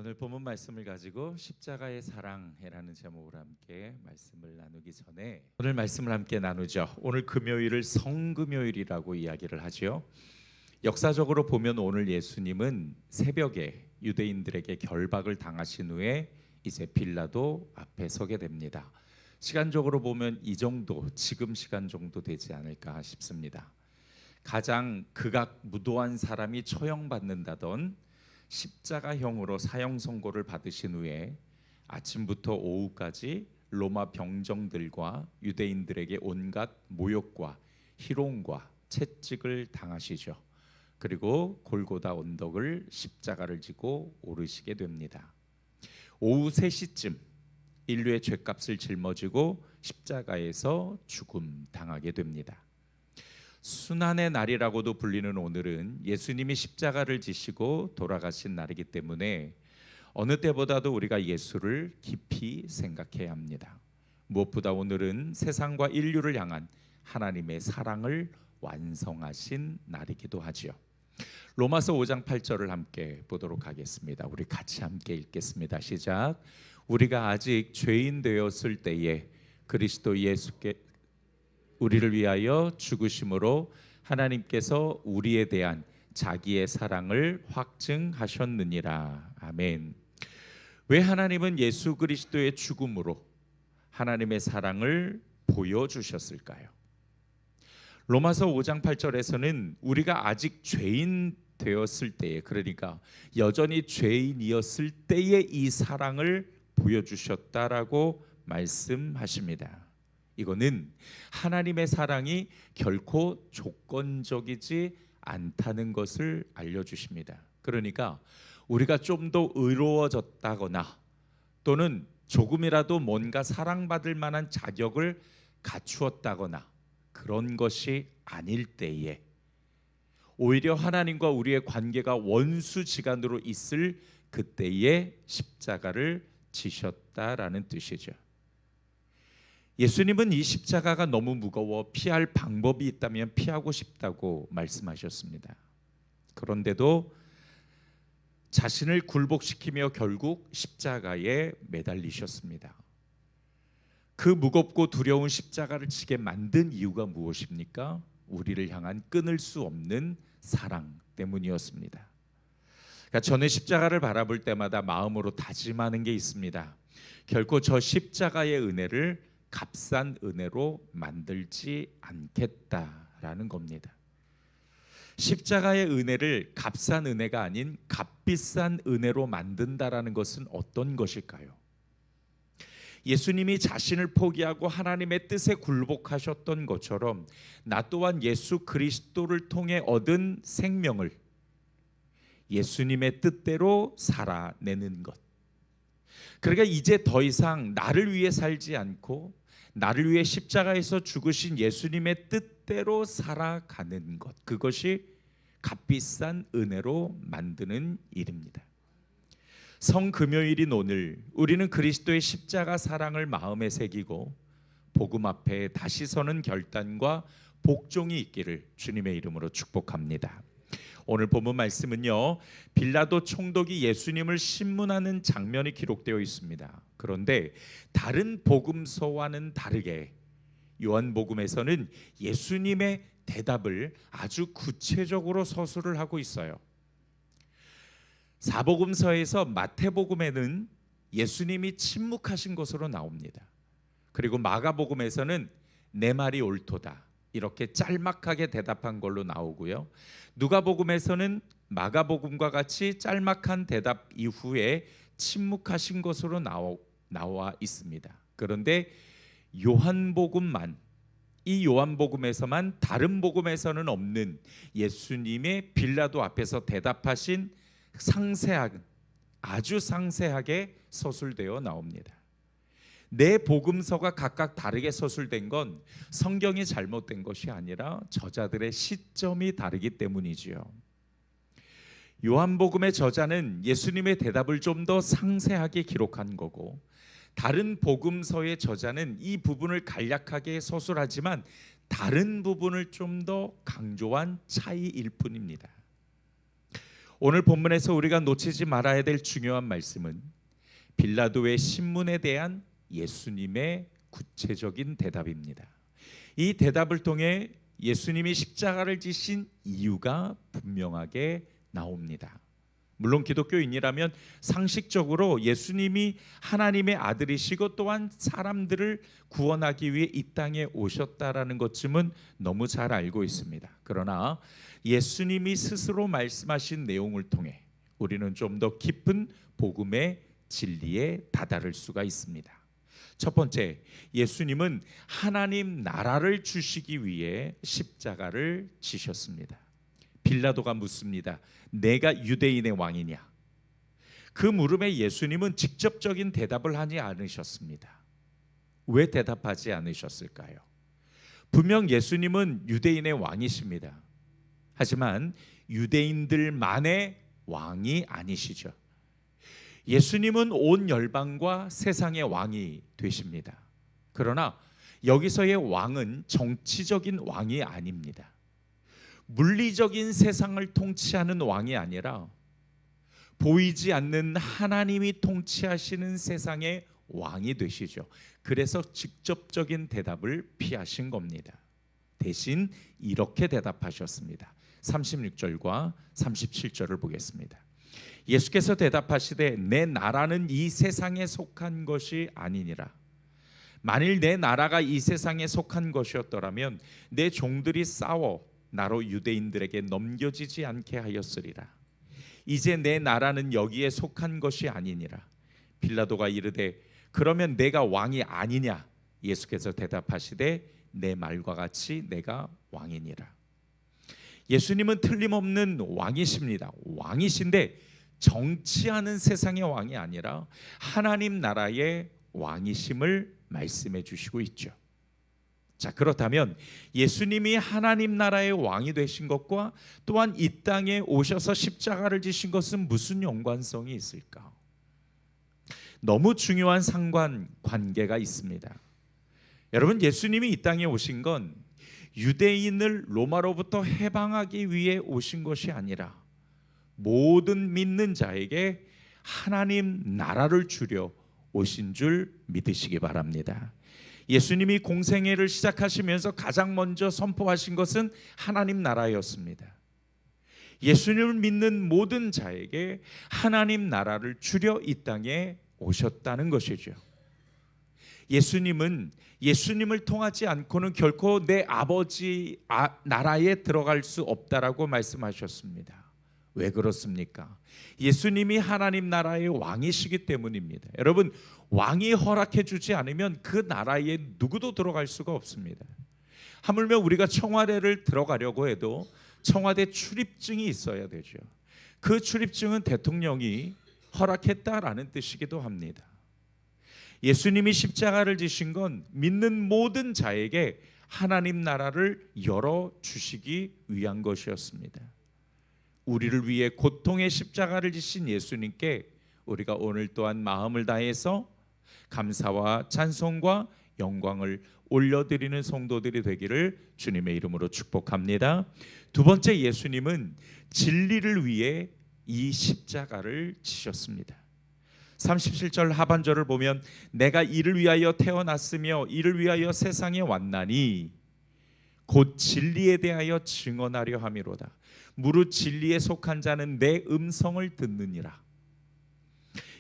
오늘 본문 말씀을 가지고 십자가의 사랑이라는 제목으로 함께 말씀을 나누기 전에 오늘 말씀을 함께 나누죠. 오늘 금요일을 성금요일이라고 이야기를 하죠. 역사적으로 보면 오늘 예수님은 새벽에 유대인들에게 결박을 당하신 후에 이제 빌라도 앞에 서게 됩니다. 시간적으로 보면 이 정도, 지금 시간 정도 되지 않을까 싶습니다. 가장 극악무도한 사람이 처형받는다던 십자가형으로 사형 선고를 받으신 후에 아침부터 오후까지 로마 병정들과 유대인들에게 온갖 모욕과 희롱과 채찍을 당하시죠. 그리고 골고다 언덕을 십자가를 지고 오르시게 됩니다. 오후 3시쯤 인류의 죄값을 짊어지고 십자가에서 죽음 당하게 됩니다. 순환의 날이라고도 불리는 오늘은 예수님이 십자가를 지시고 돌아가신 날이기 때문에 어느 때보다도 우리가 예수를 깊이 생각해야 합니다. 무엇보다 오늘은 세상과 인류를 향한 하나님의 사랑을 완성하신 날이기도 하지요. 로마서 5장 8절을 함께 보도록 하겠습니다. 우리 같이 함께 읽겠습니다. 시작. 우리가 아직 죄인 되었을 때에 그리스도 예수께 우리를 위하여 죽으심으로 하나님께서 우리에 대한 자기의 사랑을 확증하셨느니라. 아멘. 왜 하나님은 예수 그리스도의 죽음으로 하나님의 사랑을 보여주셨을까요? 로마서 5장 8절에서는 우리가 아직 죄인 되었을 때에, 그러니까 여전히 죄인이었을 때에 이 사랑을 보여주셨다라고 말씀하십니다. 이거는 하나님의 사랑이 결코 조건적이지 않다는 것을 알려주십니다. 그러니까 우리가 좀 더 의로워졌다거나 또는 조금이라도 뭔가 사랑받을 만한 자격을 갖추었다거나 그런 것이 아닐 때에, 오히려 하나님과 우리의 관계가 원수지간으로 있을 그때에 십자가를 지셨다라는 뜻이죠. 예수님은 이 십자가가 너무 무거워 피할 방법이 있다면 피하고 싶다고 말씀하셨습니다. 그런데도 자신을 굴복시키며 결국 십자가에 매달리셨습니다. 그 무겁고 두려운 십자가를 지게 만든 이유가 무엇입니까? 우리를 향한 끊을 수 없는 사랑 때문이었습니다. 그러니까 저는 십자가를 바라볼 때마다 마음으로 다짐하는 게 있습니다. 결코 저 십자가의 은혜를 값싼 은혜로 만들지 않겠다라는 겁니다. 십자가의 은혜를 값싼 은혜가 아닌 값비싼 은혜로 만든다라는 것은 어떤 것일까요? 예수님이 자신을 포기하고 하나님의 뜻에 굴복하셨던 것처럼 나 또한 예수 그리스도를 통해 얻은 생명을 예수님의 뜻대로 살아내는 것. 그러니까 이제 더 이상 나를 위해 살지 않고 나를 위해 십자가에서 죽으신 예수님의 뜻대로 살아가는 것, 그것이 값비싼 은혜로 만드는 일입니다. 성금요일인 오늘 우리는 그리스도의 십자가 사랑을 마음에 새기고 복음 앞에 다시 서는 결단과 복종이 있기를 주님의 이름으로 축복합니다. 오늘 본문 말씀은요, 빌라도 총독이 예수님을 신문하는 장면이 기록되어 있습니다. 그런데 다른 복음서와는 다르게 요한복음에서는 예수님의 대답을 아주 구체적으로 서술을 하고 있어요. 사복음서에서 마태복음에는 예수님이 침묵하신 것으로 나옵니다. 그리고 마가복음에서는 내 말이 옳도다 이렇게 짤막하게 대답한 걸로 나오고요. 누가복음에서는 마가복음과 같이 짤막한 대답 이후에 침묵하신 것으로 나와 있습니다. 그런데 요한복음만, 이 요한복음에서만 다른 복음에서는 없는 예수님의 빌라도 앞에서 대답하신 아주 상세하게 서술되어 나옵니다. 네 복음서가 각각 다르게 서술된 건 성경이 잘못된 것이 아니라 저자들의 시점이 다르기 때문이지요. 요한복음의 저자는 예수님의 대답을 좀 더 상세하게 기록한 거고, 다른 복음서의 저자는 이 부분을 간략하게 서술하지만 다른 부분을 좀 더 강조한 차이일 뿐입니다. 오늘 본문에서 우리가 놓치지 말아야 될 중요한 말씀은 빌라도의 신문에 대한 예수님의 구체적인 대답입니다. 이 대답을 통해 예수님이 십자가를 지신 이유가 분명하게 나옵니다. 물론 기독교인이라면 상식적으로 예수님이 하나님의 아들이시고 또한 사람들을 구원하기 위해 이 땅에 오셨다라는 것쯤은 너무 잘 알고 있습니다. 그러나 예수님이 스스로 말씀하신 내용을 통해 우리는 좀 더 깊은 복음의 진리에 다다를 수가 있습니다. 첫 번째, 예수님은 하나님 나라를 주시기 위해 십자가를 지셨습니다. 빌라도가 묻습니다. 내가 유대인의 왕이냐? 그 물음에 예수님은 직접적인 대답을 하지 않으셨습니다. 왜 대답하지 않으셨을까요? 분명 예수님은 유대인의 왕이십니다. 하지만 유대인들만의 왕이 아니시죠. 예수님은 온 열방과 세상의 왕이 되십니다. 그러나 여기서의 왕은 정치적인 왕이 아닙니다. 물리적인 세상을 통치하는 왕이 아니라 보이지 않는 하나님이 통치하시는 세상의 왕이 되시죠. 그래서 직접적인 대답을 피하신 겁니다. 대신 이렇게 대답하셨습니다. 36절과 37절을 보겠습니다. 예수께서 대답하시되 내 나라는 이 세상에 속한 것이 아니니라. 만일 내 나라가 이 세상에 속한 것이었더라면 내 종들이 싸워 나로 유대인들에게 넘겨지지 않게 하였으리라. 이제 내 나라는 여기에 속한 것이 아니니라. 빌라도가 이르되 그러면 내가 왕이 아니냐? 예수께서 대답하시되 내 말과 같이 내가 왕이니라. 예수님은 틀림없는 왕이십니다. 왕이신데 정치하는 세상의 왕이 아니라 하나님 나라의 왕이심을 말씀해 주시고 있죠. 자, 그렇다면 예수님이 하나님 나라의 왕이 되신 것과 또한 이 땅에 오셔서 십자가를 지신 것은 무슨 연관성이 있을까? 너무 중요한 상관관계가 있습니다. 여러분, 예수님이 이 땅에 오신 건 유대인을 로마로부터 해방하기 위해 오신 것이 아니라 모든 믿는 자에게 하나님 나라를 주려 오신 줄 믿으시기 바랍니다. 예수님이 공생애를 시작하시면서 가장 먼저 선포하신 것은 하나님 나라였습니다. 예수님을 믿는 모든 자에게 하나님 나라를 주려 이 땅에 오셨다는 것이죠. 예수님은 예수님을 통하지 않고는 결코 내 아버지 나라에 들어갈 수 없다라고 말씀하셨습니다. 왜 그렇습니까? 예수님이 하나님 나라의 왕이시기 때문입니다. 여러분, 왕이 허락해 주지 않으면 그 나라에 누구도 들어갈 수가 없습니다. 하물며 우리가 청와대를 들어가려고 해도 청와대 출입증이 있어야 되죠. 그 출입증은 대통령이 허락했다라는 뜻이기도 합니다. 예수님이 십자가를 지신 건 믿는 모든 자에게 하나님 나라를 열어주시기 위한 것이었습니다. 우리를 위해 고통의 십자가를 지신 예수님께 우리가 오늘 또한 마음을 다해서 감사와 찬송과 영광을 올려드리는 성도들이 되기를 주님의 이름으로 축복합니다. 두 번째, 예수님은 진리를 위해 이 십자가를 지셨습니다. 37절 하반절을 보면 내가 이를 위하여 태어났으며 이를 위하여 세상에 왔나니 곧 진리에 대하여 증언하려 함이로다. 무릇 진리에 속한 자는 내 음성을 듣느니라.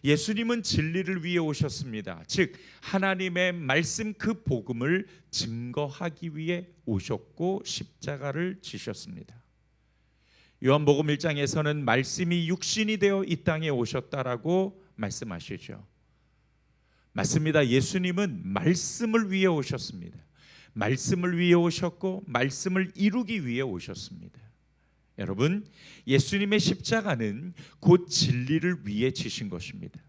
예수님은 진리를 위해 오셨습니다. 즉 하나님의 말씀 그 복음을 증거하기 위해 오셨고 십자가를 지셨습니다. 요한복음 1장에서는 말씀이 육신이 되어 이 땅에 오셨다라고 말씀하시죠. 맞습니다. 예수님은 말씀을 위해 오셨습니다. 말씀을 위해 오셨고 말씀을 이루기 위해 오셨습니다. 여러분, 예수님의 십자가는 곧 진리를 위해 지신 것입니다.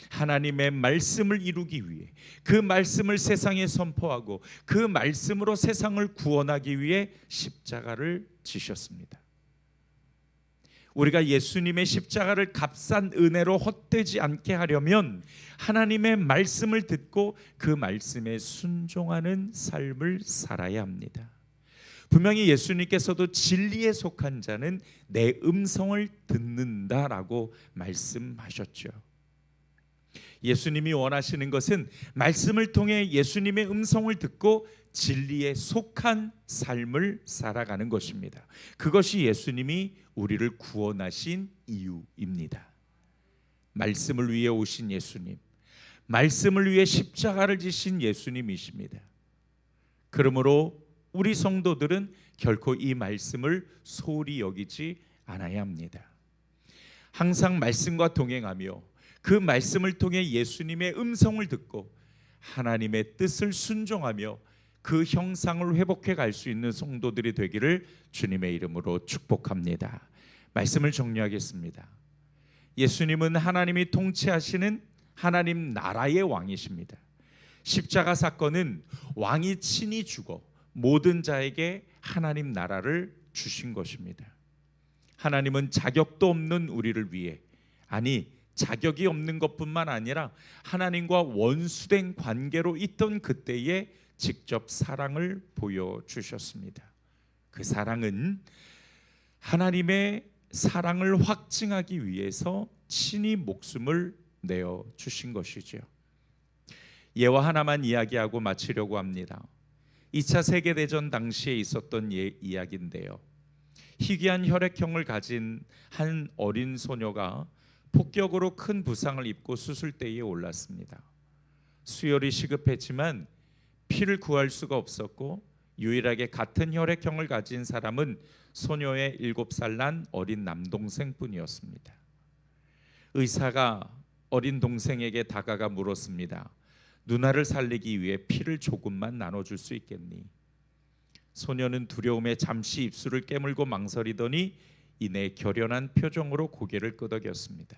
하나님의 말씀을 이루기 위해, 그 말씀을 세상에 선포하고 그 말씀으로 세상을 구원하기 위해 십자가를 지셨습니다. 우리가 예수님의 십자가를 값싼 은혜로 헛되지 않게 하려면 하나님의 말씀을 듣고 그 말씀에 순종하는 삶을 살아야 합니다. 분명히 예수님께서도 진리에 속한 자는 내 음성을 듣는다라고 말씀하셨죠. 예수님이 원하시는 것은 말씀을 통해 예수님의 음성을 듣고 진리에 속한 삶을 살아가는 것입니다. 그것이 예수님이 우리를 구원하신 이유입니다. 말씀을 위해 오신 예수님, 말씀을 위해 십자가를 지신 예수님이십니다. 그러므로 우리 성도들은 결코 이 말씀을 소홀히 여기지 않아야 합니다. 항상 말씀과 동행하며 그 말씀을 통해 예수님의 음성을 듣고 하나님의 뜻을 순종하며 그 형상을 회복해 갈 수 있는 성도들이 되기를 주님의 이름으로 축복합니다. 말씀을 정리하겠습니다. 예수님은 하나님이 통치하시는 하나님 나라의 왕이십니다. 십자가 사건은 왕이 친히 죽어 모든 자에게 하나님 나라를 주신 것입니다. 하나님은 자격도 없는 우리를 위해, 아니 자격이 없는 것뿐만 아니라 하나님과 원수된 관계로 있던 그때에 직접 사랑을 보여주셨습니다. 그 사랑은 하나님의 사랑을 확증하기 위해서 친히 목숨을 내어주신 것이죠. 예와 하나만 이야기하고 마치려고 합니다. 2차 세계대전 당시에 있었던 이야기인데요. 희귀한 혈액형을 가진 한 어린 소녀가 폭격으로 큰 부상을 입고 수술대에 올랐습니다. 수혈이 시급했지만 피를 구할 수가 없었고 유일하게 같은 혈액형을 가진 사람은 소녀의 7살 난 어린 남동생뿐이었습니다. 의사가 어린 동생에게 다가가 물었습니다. 누나를 살리기 위해 피를 조금만 나눠줄 수 있겠니? 소녀는 두려움에 잠시 입술을 깨물고 망설이더니 이내 결연한 표정으로 고개를 끄덕였습니다.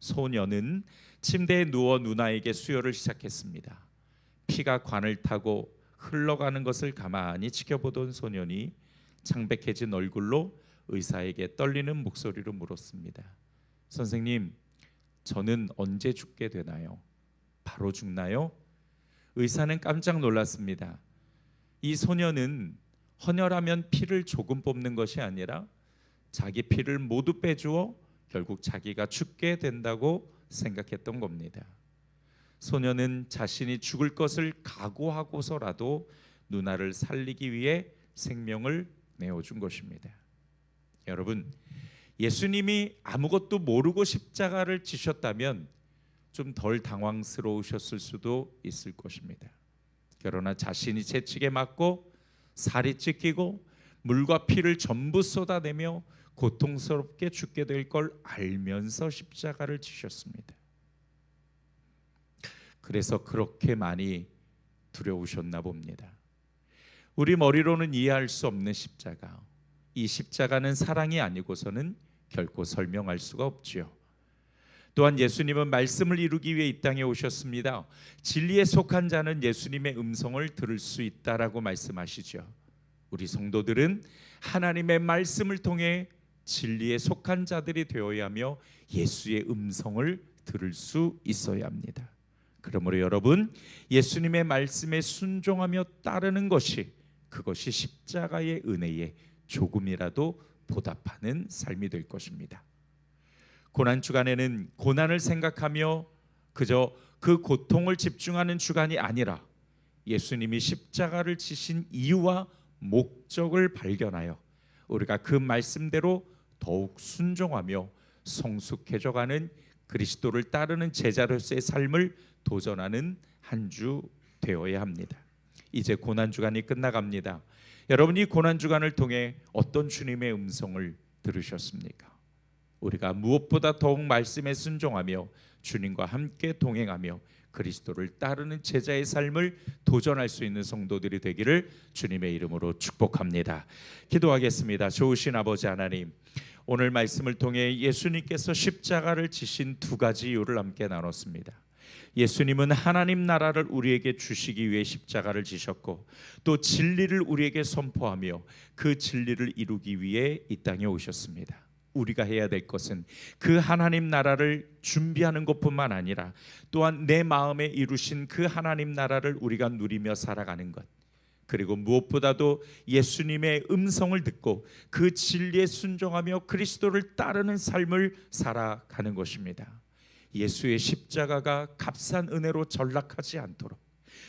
소녀는 침대에 누워 누나에게 수혈을 시작했습니다. 피가 관을 타고 흘러가는 것을 가만히 지켜보던 소년이 창백해진 얼굴로 의사에게 떨리는 목소리로 물었습니다. 선생님, 저는 언제 죽게 되나요? 바로 죽나요? 의사는 깜짝 놀랐습니다. 이 소년은 헌혈하면 피를 조금 뽑는 것이 아니라 자기 피를 모두 빼주어 결국 자기가 죽게 된다고 생각했던 겁니다. 소년은 자신이 죽을 것을 각오하고서라도 누나를 살리기 위해 생명을 내어준 것입니다. 여러분, 예수님이 아무것도 모르고 십자가를 지셨다면 좀 덜 당황스러우셨을 수도 있을 것입니다. 그러나 자신이 채찍에 맞고 살이 찢기고 물과 피를 전부 쏟아내며 고통스럽게 죽게 될 걸 알면서 십자가를 지셨습니다. 그래서 그렇게 많이 두려우셨나 봅니다. 우리 머리로는 이해할 수 없는 십자가, 이 십자가는 사랑이 아니고서는 결코 설명할 수가 없지요. 또한 예수님은 말씀을 이루기 위해 이 땅에 오셨습니다. 진리에 속한 자는 예수님의 음성을 들을 수 있다라고 말씀하시죠. 우리 성도들은 하나님의 말씀을 통해 진리에 속한 자들이 되어야 하며 예수의 음성을 들을 수 있어야 합니다. 그러므로 여러분, 예수님의 말씀에 순종하며 따르는 것이, 그것이 십자가의 은혜에 조금이라도 보답하는 삶이 될 것입니다. 고난 주간에는 고난을 생각하며 그저 그 고통을 집중하는 주간이 아니라 예수님이 십자가를 지신 이유와 목적을 발견하여 우리가 그 말씀대로 더욱 순종하며 성숙해져가는 그리스도를 따르는 제자로서의 삶을 도전하는 한 주 되어야 합니다. 이제 고난 주간이 끝나갑니다. 여러분이 고난 주간을 통해 어떤 주님의 음성을 들으셨습니까? 우리가 무엇보다 더욱 말씀에 순종하며 주님과 함께 동행하며 그리스도를 따르는 제자의 삶을 도전할 수 있는 성도들이 되기를 주님의 이름으로 축복합니다. 기도하겠습니다. 좋으신 아버지 하나님, 오늘 말씀을 통해 예수님께서 십자가를 지신 두 가지 이유를 함께 나눴습니다. 예수님은 하나님 나라를 우리에게 주시기 위해 십자가를 지셨고 또 진리를 우리에게 선포하며 그 진리를 이루기 위해 이 땅에 오셨습니다. 우리가 해야 될 것은 그 하나님 나라를 준비하는 것뿐만 아니라 또한 내 마음에 이루신 그 하나님 나라를 우리가 누리며 살아가는 것, 그리고 무엇보다도 예수님의 음성을 듣고 그 진리에 순종하며 그리스도를 따르는 삶을 살아가는 것입니다. 예수의 십자가가 값싼 은혜로 전락하지 않도록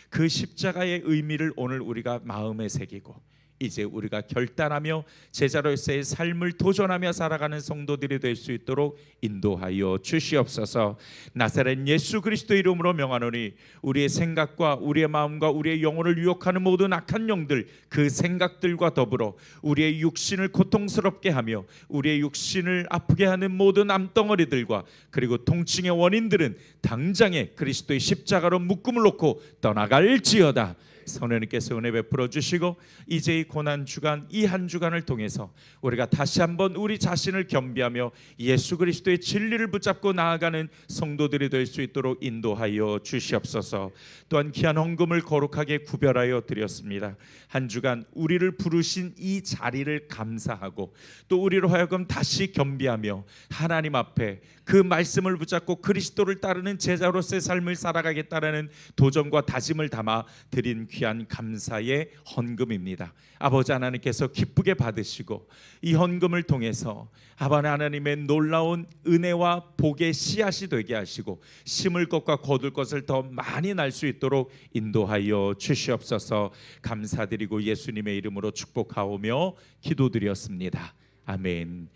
그 십자가의 의미를 오늘 우리가 마음에 새기고 이제 우리가 결단하며 제자로서의 삶을 도전하며 살아가는 성도들이 될 수 있도록 인도하여 주시옵소서. 나사렛 예수 그리스도의 이름으로 명하노니 우리의 생각과 우리의 마음과 우리의 영혼을 유혹하는 모든 악한 영들, 그 생각들과 더불어 우리의 육신을 고통스럽게 하며 우리의 육신을 아프게 하는 모든 암덩어리들과 그리고 통증의 원인들은 당장에 그리스도의 십자가로 묶음을 놓고 떠나갈지어다. 성령님께서 은혜 베풀어 주시고 이제 이 고난 주간, 이 한 주간을 통해서 우리가 다시 한번 우리 자신을 겸비하며 예수 그리스도의 진리를 붙잡고 나아가는 성도들이 될 수 있도록 인도하여 주시옵소서. 또한 귀한 헌금을 거룩하게 구별하여 드렸습니다. 한 주간 우리를 부르신 이 자리를 감사하고 또 우리로 하여금 다시 겸비하며 하나님 앞에 그 말씀을 붙잡고 그리스도를 따르는 제자로서의 삶을 살아가겠다라는 도전과 다짐을 담아 드린 귀한 감사의 헌금입니다. 아버지 하나님께서 기쁘게 받으시고 이 헌금을 통해서 아버지 하나님의 놀라운 은혜와 복의 씨앗이 되게 하시고 심을 것과 거둘 것을 더 많이 날 수 있도록 인도하여 주시옵소서. 감사드리고 예수님의 이름으로 축복하오며 기도드렸습니다. 아멘.